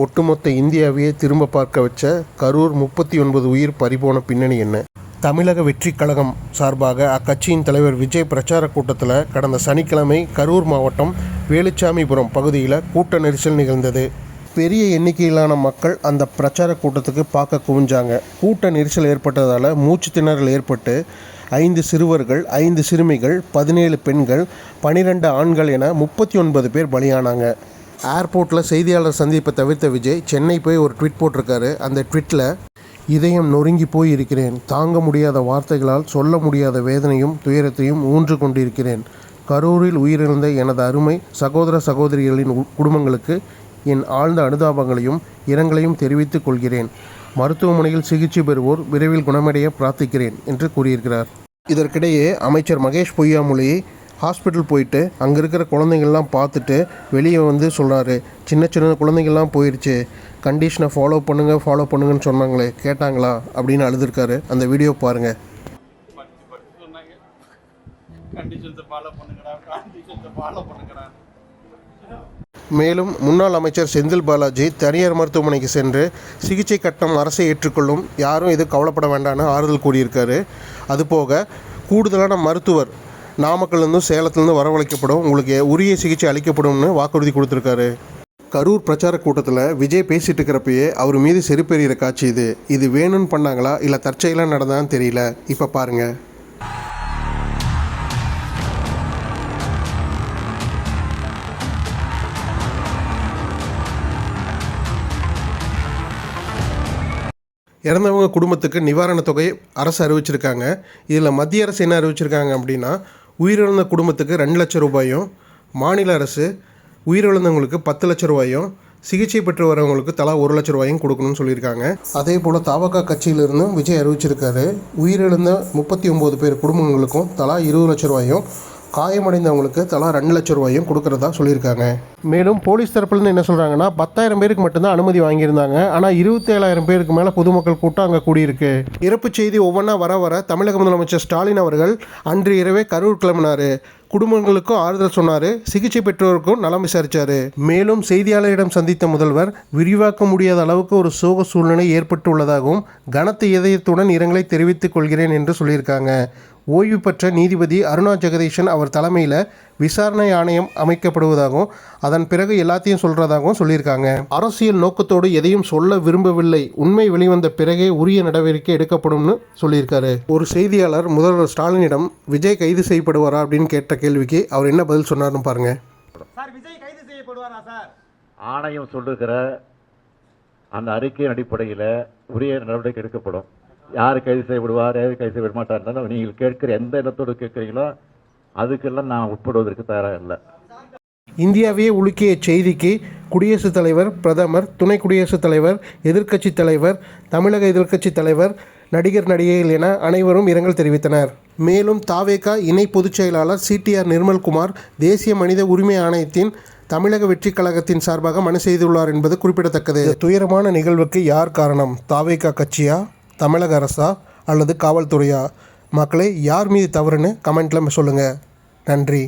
ஒட்டுமொத்த இந்தியாவையே திரும்ப பார்க்க வச்ச கரூர் 39 உயிர் பறிபோன பின்னணி என்ன? தமிழக வெற்றிக் கழகம் சார்பாக அக்கட்சியின் தலைவர் விஜய் பிரச்சார கூட்டத்தில் கடந்த சனிக்கிழமை கரூர் மாவட்டம் வேலுச்சாமிபுரம் பகுதியில் கூட்ட நெரிசல் நிகழ்ந்தது. பெரிய எண்ணிக்கையிலான மக்கள் அந்த பிரச்சார கூட்டத்துக்கு பார்க்க குவிஞ்சாங்க. கூட்ட நெரிசல் ஏற்பட்டதால் மூச்சு திணறல் ஏற்பட்டு 5 சிறுவர்கள், 5 சிறுமிகள், 17 பெண்கள், 12 ஆண்கள் என 39 பேர் பலியானாங்க. ஏர்போர்ட்டில் செய்தியாளர் சந்திப்பை தவிர்த்த விஜய் சென்னை போய் ஒரு ட்வீட் போட்டிருக்காரு. அந்த ட்வீட்டில், இதயம் நொறுங்கி போய் இருக்கிறேன். தாங்க முடியாத வார்த்தைகளால் சொல்ல முடியாத வேதனையும் துயரத்தையும் ஊன்று கொண்டிருக்கிறேன். கரூரில் உயிரிழந்த எனது அருமை சகோதர சகோதரிகளின் குடும்பங்களுக்கு என் ஆழ்ந்த அனுதாபங்களையும் இரங்கலையும் தெரிவித்துக் கொள்கிறேன். மருத்துவமனையில் சிகிச்சை பெறுவோர் விரைவில் குணமடைய பிரார்த்திக்கிறேன் என்று கூறியிருக்கிறார். இதற்கிடையே அமைச்சர் மகேஷ் பொய்யாமொழி ஹாஸ்பிட்டல் போயிட்டு அங்கே இருக்கிற குழந்தைங்கள்லாம் பார்த்துட்டு வெளியே வந்து சொல்கிறாரு, சின்ன சின்ன குழந்தைங்கள்லாம் போயிடுச்சு, கண்டிஷனை ஃபாலோ பண்ணுங்கன்னு சொன்னாங்களே, கேட்டாங்களா அப்படின்னு அழுதுருக்காரு. அந்த வீடியோ பாருங்கள். மேலும் முன்னாள் அமைச்சர் செந்தில் பாலாஜி தனியார் மருத்துவமனைக்கு சென்று சிகிச்சை கட்டணம் அரசை ஏற்றுக்கொள்ளும், யாரும் இது கவலைப்பட வேண்டாம்னு ஆறுதல் கூறியிருக்காரு. அதுபோக கூடுதலான மருத்துவர் நாமக்கல்லேருந்தும் சேலத்துலேருந்து வரவழைக்கப்படும், உங்களுக்கு உரிய சிகிச்சை அளிக்கப்படும்னு வாக்குறுதி கொடுத்துருக்காரு. கரூர் பிரச்சார கூட்டத்தில் விஜய் பேசிகிட்டு இருக்கிறப்பயே அவர் மீது செருப்பெறிகிற காட்சி இது வேணும்னு பண்ணாங்களா இல்லை தற்செயலாக நடந்தான்னு தெரியல. இப்போ பாருங்கள். இறந்தவங்க குடும்பத்துக்கு நிவாரணத் தொகை அரசு அறிவிச்சிருக்காங்க. இதில் மத்திய அரசு என்ன அறிவிச்சிருக்காங்க அப்படின்னா, உயிரிழந்த குடும்பத்துக்கு 2 லட்சம் ரூபாயும், மாநில அரசு உயிரிழந்தவங்களுக்கு 10 லட்சம் ரூபாயும், சிகிச்சை பெற்று வரவங்களுக்கு தலா 1 லட்சம் ரூபாயும் கொடுக்கணும்னு சொல்லியிருக்காங்க. அதே போல் தவக கட்சியிலிருந்தும் விஜய் அறிவிச்சிருக்காரு. உயிரிழந்த 39 பேர் குடும்பங்களுக்கும் தலா 20 லட்சம் ரூபாயும், காயமடைந்தவங்களுக்கு தலா 2 லட்சம் ரூபாயும் கொடுக்கறதா சொல்லியிருக்காங்க. மேலும் போலீஸ் தரப்புலேருந்து என்ன சொல்கிறாங்கன்னா, 10,000 பேருக்கு மட்டும்தான் அனுமதி வாங்கியிருந்தாங்க. ஆனால் 27,000 பேருக்கு மேலே பொதுமக்கள் கூட்டம் அங்கே கூடியிருக்கு. இறப்பு செய்தி ஒவ்வொன்றா வர தமிழக முதலமைச்சர் ஸ்டாலின் அவர்கள் அன்று இரவே கரூர் கிளம்பினார். குடும்பங்களுக்கும் ஆறுதல் சொன்னார். சிகிச்சை பெற்றோருக்கும் நலம் விசாரித்தார். மேலும் செய்தியாளரிடம் சந்தித்த முதல்வர் விரிவாக்க முடியாத அளவுக்கு ஒரு சோக சூழ்நிலை ஏற்பட்டுள்ளதாகவும் கனத்த இதயத்துடன் இரங்கலை தெரிவித்துக் கொள்கிறேன் என்று சொல்லியிருக்காங்க. ஓய்வு பெற்ற நீதிபதி அருணா ஜெகதீஷன் அவர் தலைமையில் விசாரணை ஆணையம் அமைக்கப்படுவதாகவும் அதன் பிறகு எல்லாத்தையும் சொல்கிறதாகவும் சொல்லியிருக்காங்க. அரசியல் நோக்கத்தோடு எதையும் சொல்ல விரும்பவில்லை, உண்மை வெளிவந்த பிறகே உரிய நடவடிக்கை எடுக்கப்படும்னு சொல்லியிருக்காரு. ஒரு செய்தியாளர் முதல்வர் ஸ்டாலினிடம் விஜய் கைது செய்யப்படுவாரா அப்படின்னு கேட்ட கேள்விக்கு அவர் என்ன பதில் சொன்னார்னு பாருங்க. சார், விஜய் கைது செய்யப்படுவாரா சார்? ஆணையம் சொல்லுகிற அந்த அறிக்கையின் அடிப்படையில் உரிய நடவடிக்கை எடுக்கப்படும். யார் கைது செய்யப்படுவார், யார் கைது செய்யப்பட மாட்டார், நீங்கள் கேட்கிற எந்த இடத்தோடு கேட்குறீங்களோ அதுக்கெல்லாம் நான் உட்படுவதற்கு தயாராக இல்லை. இந்தியாவையே உலுக்கிய செய்திக்கு குடியரசுத் தலைவர், பிரதமர், துணை குடியரசுத் தலைவர், எதிர்க்கட்சி தலைவர், தமிழக எதிர்க்கட்சி தலைவர், நடிகர் நடிகைகள் என அனைவரும் இரங்கல் தெரிவித்தனர். மேலும் தாவேகா இணை பொதுச் செயலாளர் சிடிஆர் நிர்மல்குமார் தேசிய மனித உரிமை ஆணையத்தின் தமிழக வெற்றிக் கழகத்தின் சார்பாக மனு செய்துள்ளார் என்பது குறிப்பிடத்தக்கது. துயரமான நிகழ்வுக்கு யார் காரணம்? தாவேகா கட்சியா, தமிழக அரசா அல்லது காவல்துறையா? மக்களே, யார் மீது தவறுன்னு கமெண்ட்டில் சொல்லுங்கள். நன்றி.